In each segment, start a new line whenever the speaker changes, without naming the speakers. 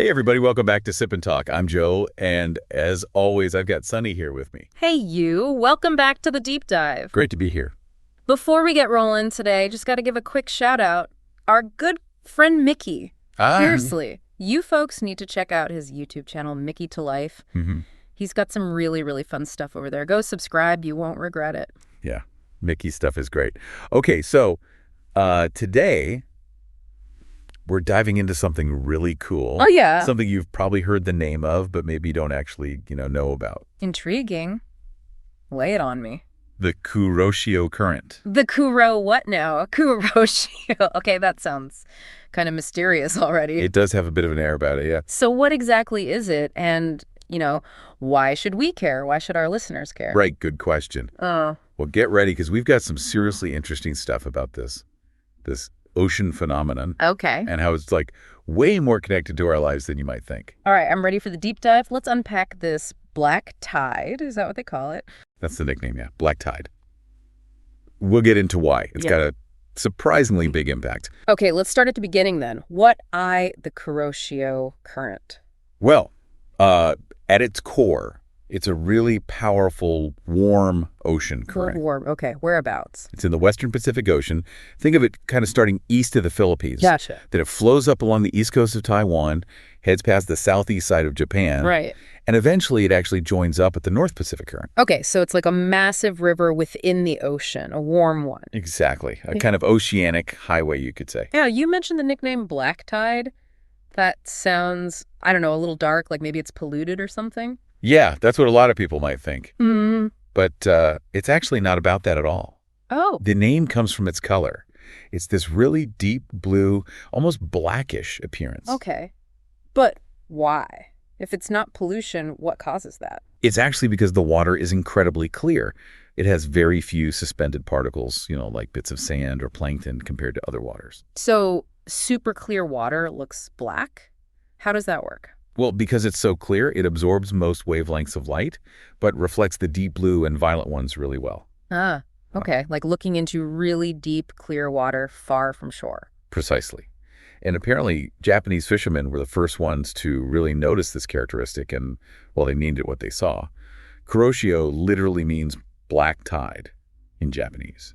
Hey, everybody. Welcome back to Sip and Talk. I'm Joe, and as always, I've got Sunny here with me.
Hey, you. Welcome back to the deep dive.
Great to be here.
Before we get rolling today, just got to give a quick shout out. Our good friend Micky. Seriously, you folks need to check out his YouTube channel, Mickytolife. He's got some really, really fun stuff over there. Go subscribe. You won't regret it.
Yeah, Micky's stuff is great. Okay, so today we're diving into something really cool.
Oh, yeah.
Something you've probably heard the name of, but maybe you don't actually, know about.
Intriguing. Lay it on me.
The Kuroshio current.
The what now? Kuroshio. Okay, that sounds kind of mysterious already.
It does have a bit of an air about it, yeah.
So what exactly is it? And, why should we care? Why should our listeners care?
Right, good question. Well, get ready, because we've got some seriously interesting stuff about this ocean phenomenon.
Okay.
And how it's way more connected to our lives than you might think.
All right, I'm ready for the deep dive. Let's unpack this black tide. Is that what they call it?
That's the nickname, yeah. Black tide. We'll get into why. It's got a surprisingly big impact.
Okay, let's start at the beginning then. The Kuroshio current?
Well, at its core, it's a really powerful, warm ocean current.
Warm, okay. Whereabouts?
It's in the Western Pacific Ocean. Think of it kind of starting east of the Philippines.
Gotcha.
Then it flows up along the east coast of Taiwan, heads past the southeast side of Japan.
Right.
And eventually it actually joins up at the North Pacific current.
Okay, so it's like a massive river within the ocean, a warm one.
Exactly. A kind of oceanic highway, you could say.
Yeah, you mentioned the nickname black tide. That sounds, I don't know, a little dark, like maybe it's polluted or something.
Yeah, that's what a lot of people might think.
Mm-hmm.
But it's actually not about that at all.
Oh.
The name comes from its color. It's this really deep blue, almost blackish appearance.
Okay. But why? If it's not pollution, what causes that?
It's actually because the water is incredibly clear. It has very few suspended particles, like bits of sand or plankton compared to other waters.
So super clear water looks black? How does that work?
Well, because it's so clear, it absorbs most wavelengths of light, but reflects the deep blue and violet ones really well.
Ah, okay. Like looking into really deep, clear water far from shore.
Precisely. And apparently, Japanese fishermen were the first ones to really notice this characteristic, and, well, they named it what they saw. Kuroshio literally means black tide in Japanese.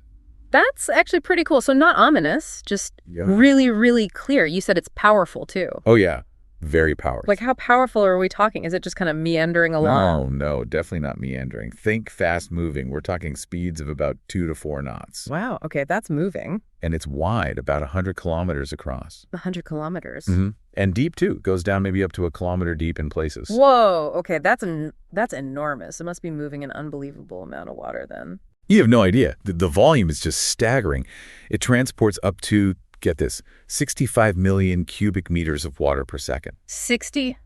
That's actually pretty cool. So not ominous, just really, really clear. You said it's powerful, too.
Oh, yeah. Very powerful.
Like, how powerful are we talking? Is it just kind of meandering along?
No, definitely not meandering. Think fast moving. We're talking speeds of about 2 to 4 knots.
Wow, okay, that's moving.
And it's wide, about 100 kilometers across.
100 kilometers?
Mm-hmm. And deep, too. It goes down maybe up to a kilometer deep in places.
Whoa, okay, that's enormous. It must be moving an unbelievable amount of water then.
You have no idea. The volume is just staggering. It transports up to, get this, 65 million cubic meters of water per second.
60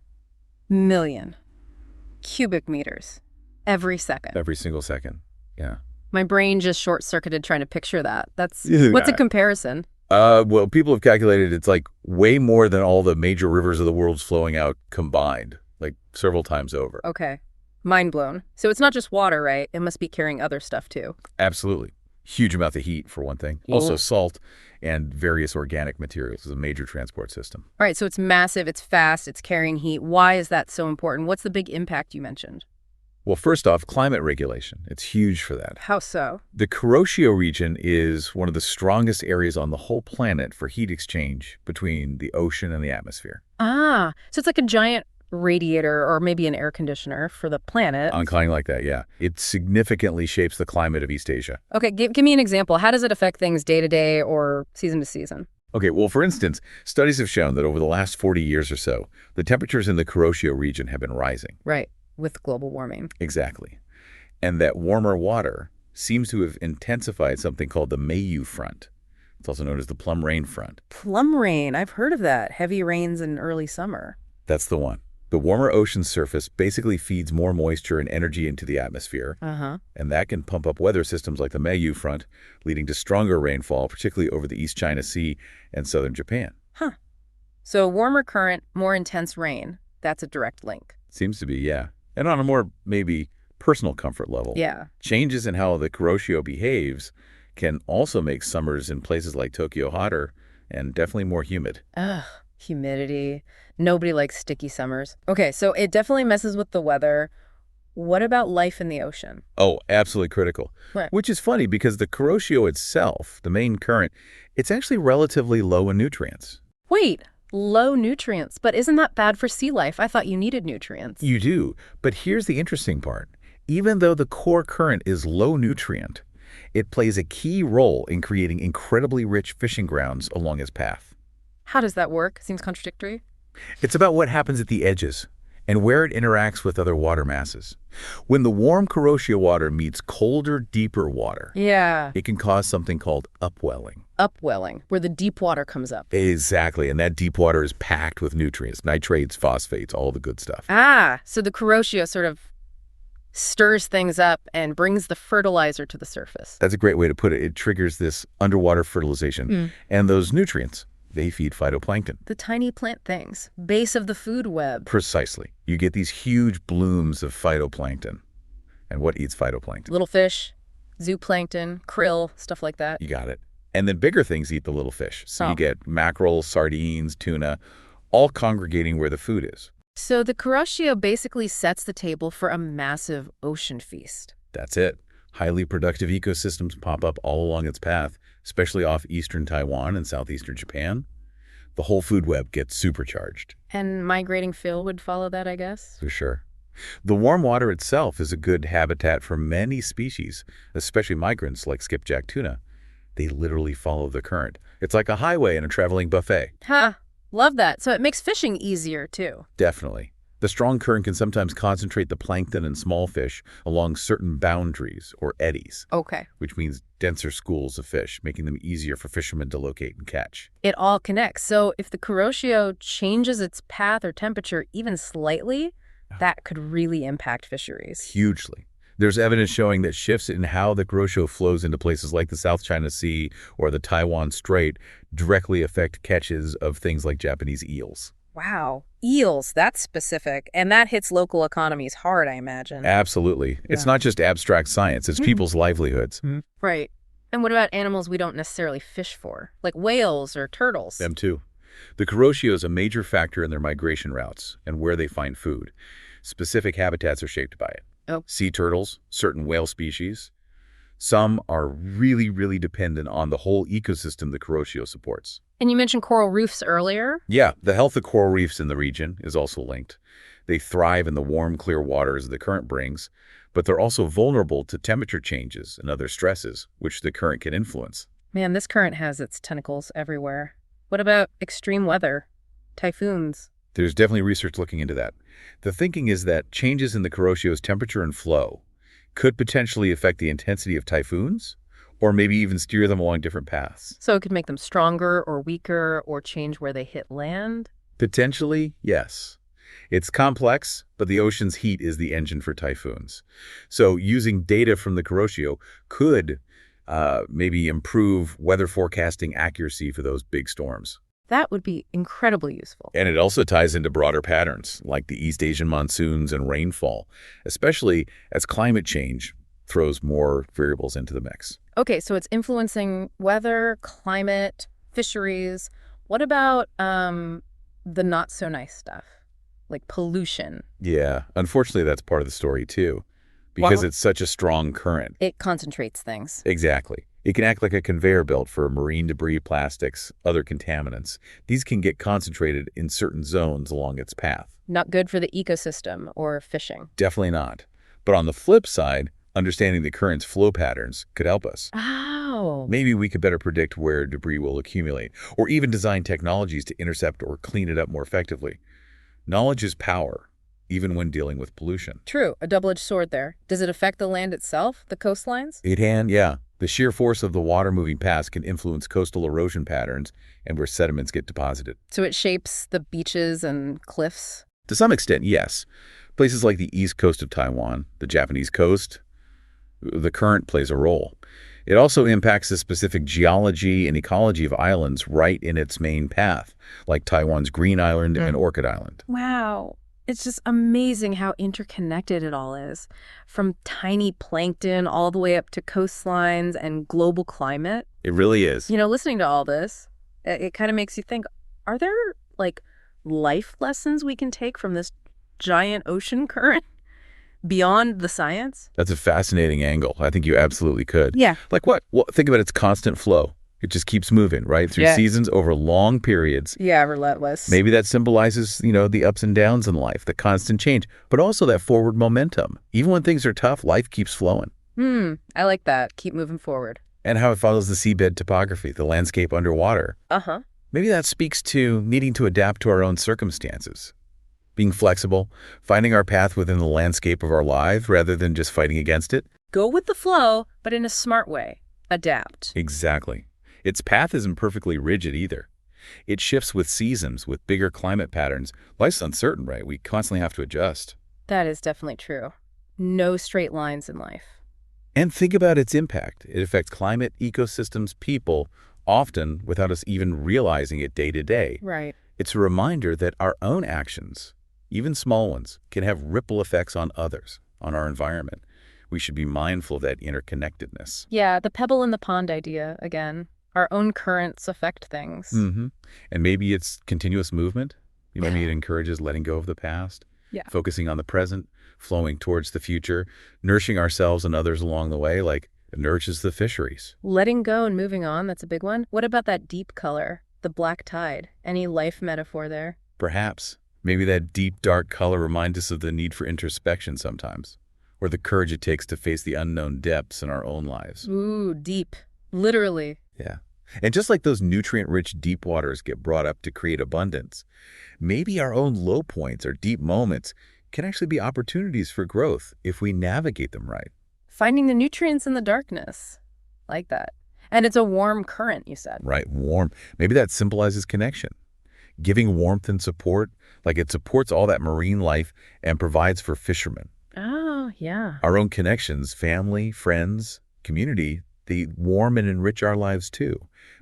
million cubic meters every second.
Every single second, yeah.
My brain just short-circuited trying to picture that. What's a comparison?
Well, people have calculated it's like way more than all the major rivers of the world's flowing out combined, like several times over.
Okay. Mind blown. So it's not just water, right? It must be carrying other stuff, too.
Absolutely. Huge amount of heat, for one thing.
Yeah.
Also salt and various organic materials is a major transport system.
All right, so it's massive, it's fast, it's carrying heat. Why is that so important? What's the big impact you mentioned?
Well, first off, climate regulation. It's huge for that.
How so?
The Kuroshio region is one of the strongest areas on the whole planet for heat exchange between the ocean and the atmosphere.
Ah, so it's like a giant radiator or maybe an air conditioner for the planet.
Kind of like that, yeah. It significantly shapes the climate of East Asia.
Okay, give me an example. How does it affect things day to day or season to season?
Okay, well, for instance, studies have shown that over the last 40 years or so, the temperatures in the Kuroshio region have been rising.
Right, with global warming.
Exactly. And that warmer water seems to have intensified something called the Mayu front. It's also known as the plum rain front.
Plum rain, I've heard of that. Heavy rains in early summer.
That's the one. The warmer ocean surface basically feeds more moisture and energy into the atmosphere, and that can pump up weather systems like the Mayu front, leading to stronger rainfall, particularly over the East China Sea and southern Japan.
Huh. So warmer current, more intense rain. That's a direct link.
Seems to be, yeah. And on a more, maybe, personal comfort level.
Yeah.
Changes in how the Kuroshio behaves can also make summers in places like Tokyo hotter and definitely more humid.
Ugh. humidity. Nobody likes sticky summers. Okay, so it definitely messes with the weather. What about life in the ocean?
Oh, absolutely critical.
Right.
Which is funny because the Kuroshio itself, the main current, it's actually relatively low in nutrients.
Wait, low nutrients, but isn't that bad for sea life? I thought you needed nutrients.
You do, but here's the interesting part. Even though the core current is low nutrient, it plays a key role in creating incredibly rich fishing grounds along its path.
How does that work? Seems contradictory.
It's about what happens at the edges and where it interacts with other water masses. When the warm Kuroshio water meets colder, deeper water, it can cause something called upwelling.
Upwelling, where the deep water comes up.
Exactly, and that deep water is packed with nutrients, nitrates, phosphates, all the good stuff.
So the Kuroshio sort of stirs things up and brings the fertilizer to the surface.
That's a great way to put it. It triggers this underwater fertilization, and those nutrients, they feed phytoplankton.
The tiny plant things, base of the food web.
Precisely. You get these huge blooms of phytoplankton. And what eats phytoplankton?
Little fish, zooplankton, krill, stuff like that.
You got it. And then bigger things eat the little fish. So you get mackerel, sardines, tuna, all congregating where the food is.
So the Kuroshio basically sets the table for a massive ocean feast.
That's it. Highly productive ecosystems pop up all along its path, especially off eastern Taiwan and southeastern Japan. The whole food web gets supercharged.
And migrating fill would follow that, I guess?
For sure. The warm water itself is a good habitat for many species, especially migrants like skipjack tuna. They literally follow the current. It's like a highway and a traveling buffet.
Love that. So it makes fishing easier, too.
Definitely. The strong current can sometimes concentrate the plankton and small fish along certain boundaries, or eddies.
Okay.
Which means denser schools of fish, making them easier for fishermen to locate and catch.
It all connects. So if the Kuroshio changes its path or temperature even slightly, that could really impact fisheries.
Hugely. There's evidence showing that shifts in how the Kuroshio flows into places like the South China Sea or the Taiwan Strait directly affect catches of things like Japanese eels.
Wow. Eels, that's specific. And that hits local economies hard, I imagine.
Absolutely. It's not just abstract science. It's people's livelihoods.
Right. And what about animals we don't necessarily fish for, like whales or turtles?
Them too. The Kuroshio is a major factor in their migration routes and where they find food. Specific habitats are shaped by it. Sea turtles, certain whale species. Some are really, really dependent on the whole ecosystem the Kuroshio supports.
And you mentioned coral reefs earlier?
Yeah, the health of coral reefs in the region is also linked. They thrive in the warm, clear waters the current brings, but they're also vulnerable to temperature changes and other stresses, which the current can influence.
Man, this current has its tentacles everywhere. What about extreme weather? Typhoons?
There's definitely research looking into that. The thinking is that changes in the Kuroshio's temperature and flow could potentially affect the intensity of typhoons, or maybe even steer them along different paths.
So it could make them stronger or weaker or change where they hit land?
Potentially, yes. It's complex, but the ocean's heat is the engine for typhoons. So using data from the Kuroshio could maybe improve weather forecasting accuracy for those big storms.
That would be incredibly useful.
And it also ties into broader patterns, like the East Asian monsoons and rainfall, especially as climate change throws more variables into the mix.
Okay, so it's influencing weather, climate, fisheries. What about the not-so-nice stuff, like pollution?
Yeah, unfortunately, that's part of the story, too, because it's such a strong current.
It concentrates things.
Exactly. It can act like a conveyor belt for marine debris, plastics, other contaminants. These can get concentrated in certain zones along its path.
Not good for the ecosystem or fishing.
Definitely not. But on the flip side, understanding the current's flow patterns could help us.
Oh.
Maybe we could better predict where debris will accumulate, or even design technologies to intercept or clean it up more effectively. Knowledge is power, even when dealing with pollution.
True. A double-edged sword there. Does it affect the land itself, the coastlines?
It can, yeah. The sheer force of the water moving past can influence coastal erosion patterns and where sediments get deposited.
So it shapes the beaches and cliffs?
To some extent, yes. Places like the east coast of Taiwan, the Japanese coast, the current plays a role. It also impacts the specific geology and ecology of islands right in its main path, like Taiwan's Green Island and Orchid Island.
Wow. It's just amazing how interconnected it all is, from tiny plankton all the way up to coastlines and global climate.
It really is.
You know, listening to all this, it kind of makes you think, are there like, life lessons we can take from this giant ocean current beyond the science?
That's a fascinating angle. I think you absolutely could.
Yeah.
Like what? Well, think about its constant flow. It just keeps moving, right? Through seasons over long periods.
Yeah, relentless.
Maybe that symbolizes, the ups and downs in life, the constant change, but also that forward momentum. Even when things are tough, life keeps flowing.
I like that. Keep moving forward.
And how it follows the seabed topography, the landscape underwater. Maybe that speaks to needing to adapt to our own circumstances. Being flexible, finding our path within the landscape of our lives rather than just fighting against it.
Go with the flow, but in a smart way. Adapt.
Exactly. Its path isn't perfectly rigid either. It shifts with seasons, with bigger climate patterns. Life's uncertain, right? We constantly have to adjust.
That is definitely true. No straight lines in life.
And think about its impact. It affects climate, ecosystems, people, often without us even realizing it day to day.
Right.
It's a reminder that our own actions, even small ones, can have ripple effects on others, on our environment. We should be mindful of that interconnectedness.
Yeah, the pebble in the pond idea again. Our own currents affect things.
And maybe it's continuous movement. Maybe it encourages letting go of the past, focusing on the present, flowing towards the future, nourishing ourselves and others along the way, like it nourishes the fisheries.
Letting go and moving on, that's a big one. What about that deep color, the black tide? Any life metaphor there?
Perhaps. Maybe that deep, dark color reminds us of the need for introspection sometimes, or the courage it takes to face the unknown depths in our own lives.
Ooh, deep. Literally.
Yeah. And just like those nutrient-rich deep waters get brought up to create abundance, maybe our own low points or deep moments can actually be opportunities for growth if we navigate them right.
Finding the nutrients in the darkness. Like that. And it's a warm current, you said.
Right, warm. Maybe that symbolizes connection. Giving warmth and support, like it supports all that marine life and provides for fishermen.
Oh, yeah.
Our own connections, family, friends, community, they warm and enrich our lives too.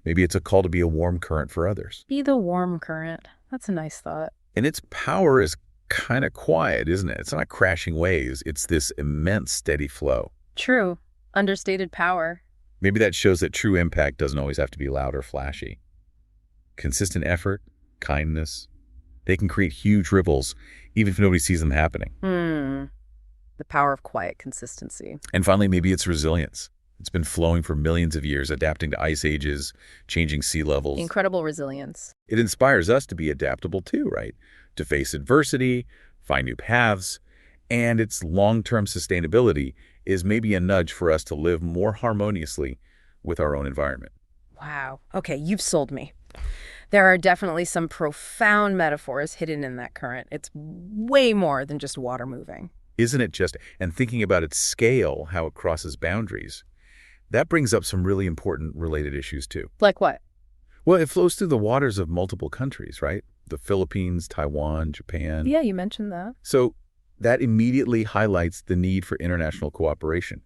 Maybe it's a call to be a warm current for others.
Be the warm current. That's a nice thought.
And its power is kind of quiet, isn't it? It's not crashing waves. It's this immense steady flow.
True. Understated power.
Maybe that shows that true impact doesn't always have to be loud or flashy. Consistent effort, kindness, they can create huge ripples, even if nobody sees them happening.
The power of quiet consistency.
And finally, maybe it's resilience. It's been flowing for millions of years, adapting to ice ages, changing sea levels.
Incredible resilience.
It inspires us to be adaptable too, right? To face adversity, find new paths, and its long-term sustainability is maybe a nudge for us to live more harmoniously with our own environment.
Wow. Okay, you've sold me. There are definitely some profound metaphors hidden in that current. It's way more than just water moving.
Isn't it just? And thinking about its scale, how it crosses boundaries, that brings up some really important related issues too.
Like what?
Well, it flows through the waters of multiple countries, right? The Philippines, Taiwan, Japan.
Yeah, you mentioned that.
So that immediately highlights the need for international cooperation.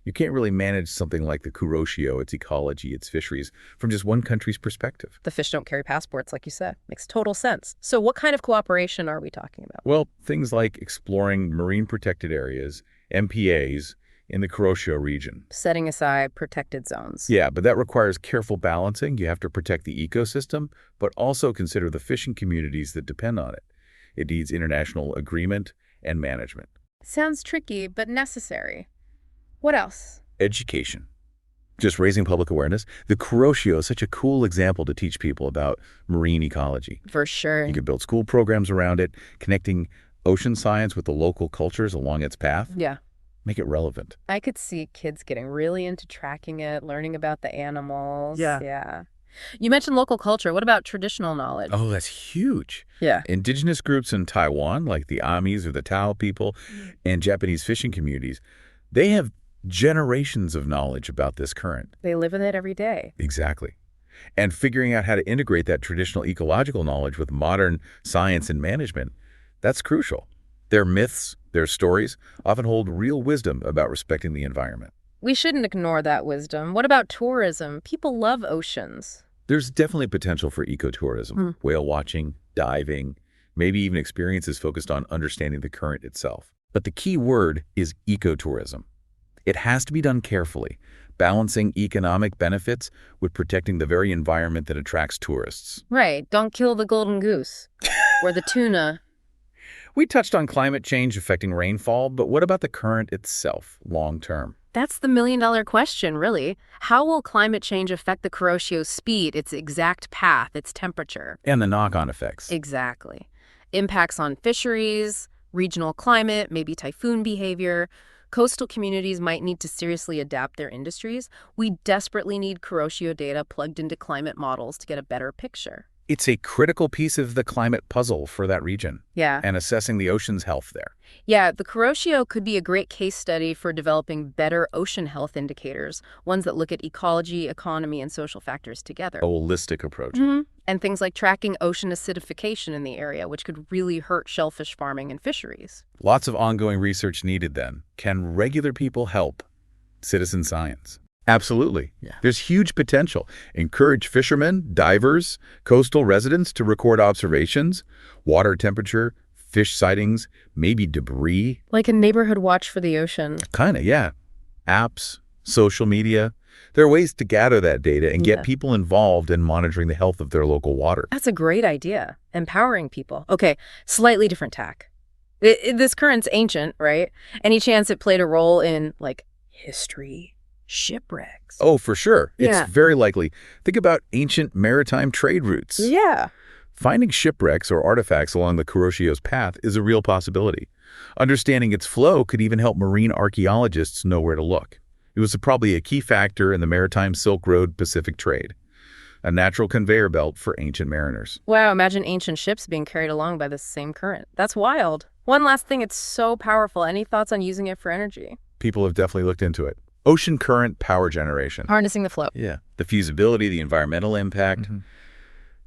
You can't really manage something like the Kuroshio, its ecology, its fisheries, from just one country's perspective.
The fish don't carry passports, like you said. Makes total sense. So what kind of cooperation are we talking about?
Well, things like exploring marine protected areas, MPAs, in the Kuroshio region.
Setting aside protected zones.
Yeah, but that requires careful balancing. You have to protect the ecosystem, but also consider the fishing communities that depend on it. It needs international agreement and management.
Sounds tricky, but necessary. What else?
Education. Just raising public awareness. The Kuroshio is such a cool example to teach people about marine ecology.
For sure.
You could build school programs around it, connecting ocean science with the local cultures along its path.
Yeah.
Make it relevant.
I could see kids getting really into tracking it, learning about the animals. Yeah. You mentioned local culture. What about traditional knowledge?
Oh, that's huge.
Yeah.
Indigenous groups in Taiwan, like the Amis or the Tao people, and Japanese fishing communities, they have generations of knowledge about this current.
They live in it every day.
Exactly. And figuring out how to integrate that traditional ecological knowledge with modern science and management, that's crucial. Their myths, their stories, often hold real wisdom about respecting the environment.
We shouldn't ignore that wisdom. What about tourism? People love oceans.
There's definitely potential for ecotourism, whale watching, diving, maybe even experiences focused on understanding the current itself. But the key word is ecotourism. It has to be done carefully, balancing economic benefits with protecting the very environment that attracts tourists.
Right. Don't kill the golden goose or the tuna.
We touched on climate change affecting rainfall, but what about the current itself, long term?
That's the million-dollar question, really. How will climate change affect the Kuroshi's speed, its exact path, its temperature?
And the knock-on effects.
Exactly. Impacts on fisheries, regional climate, maybe typhoon behavior. Coastal communities might need to seriously adapt their industries. We desperately need Kuroshio data plugged into climate models to get a better picture.
It's a critical piece of the climate puzzle for that region.
Yeah.
And assessing the ocean's health there.
Yeah, the Kuroshio could be a great case study for developing better ocean health indicators, ones that look at ecology, economy, and social factors together.
A holistic approach.
Mm-hmm. And things like tracking ocean acidification in the area, which could really hurt shellfish farming and fisheries.
Lots of ongoing research needed then. Can regular people help? Citizen science. Absolutely. Yeah. There's huge potential. Encourage fishermen, divers, coastal residents to record observations, water temperature, fish sightings, maybe debris.
Like a neighborhood watch for the ocean.
Kinda, yeah. Apps, social media. There are ways to gather that data and get people involved in monitoring the health of their local water.
That's a great idea. Empowering people. Okay, slightly different tack. This current's ancient, right? Any chance it played a role in, like, history? Shipwrecks.
Oh, for sure. It's very likely. Think about ancient maritime trade routes.
Yeah.
Finding shipwrecks or artifacts along the Kuroshio's path is a real possibility. Understanding its flow could even help marine archaeologists know where to look. It was probably a key factor in the maritime Silk Road Pacific trade, a natural conveyor belt for ancient mariners.
Wow, imagine ancient ships being carried along by the same current. That's wild. One last thing, it's so powerful. Any thoughts on using it for energy?
People have definitely looked into it. Ocean current power generation.
Harnessing the flow.
Yeah. The feasibility, the environmental impact. Mm-hmm.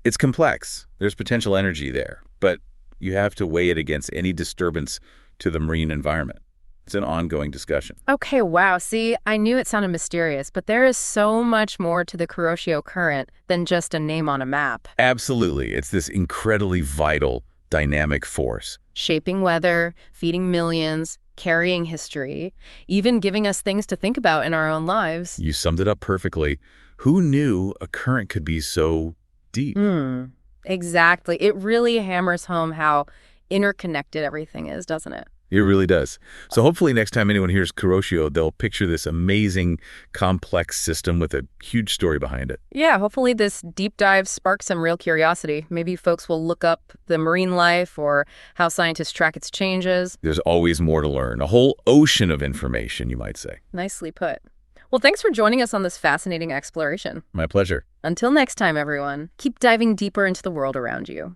It's complex. There's potential energy there, but you have to weigh it against any disturbance to the marine environment. It's an ongoing discussion.
Okay, wow. See, I knew it sounded mysterious, but there is so much more to the Kuroshio current than just a name on a map.
Absolutely. It's this incredibly vital, dynamic force.
Shaping weather, feeding millions, carrying history, even giving us things to think about in our own lives.
You summed it up perfectly. Who knew a current could be so deep?
Exactly. It really hammers home how interconnected everything is, doesn't it?
It really does. So hopefully next time anyone hears Kuroshio, they'll picture this amazing, complex system with a huge story behind it.
Yeah, hopefully this deep dive sparks some real curiosity. Maybe folks will look up the marine life or how scientists track its changes.
There's always more to learn. A whole ocean of information, you might say.
Nicely put. Well, thanks for joining us on this fascinating exploration.
My pleasure.
Until next time, everyone, keep diving deeper into the world around you.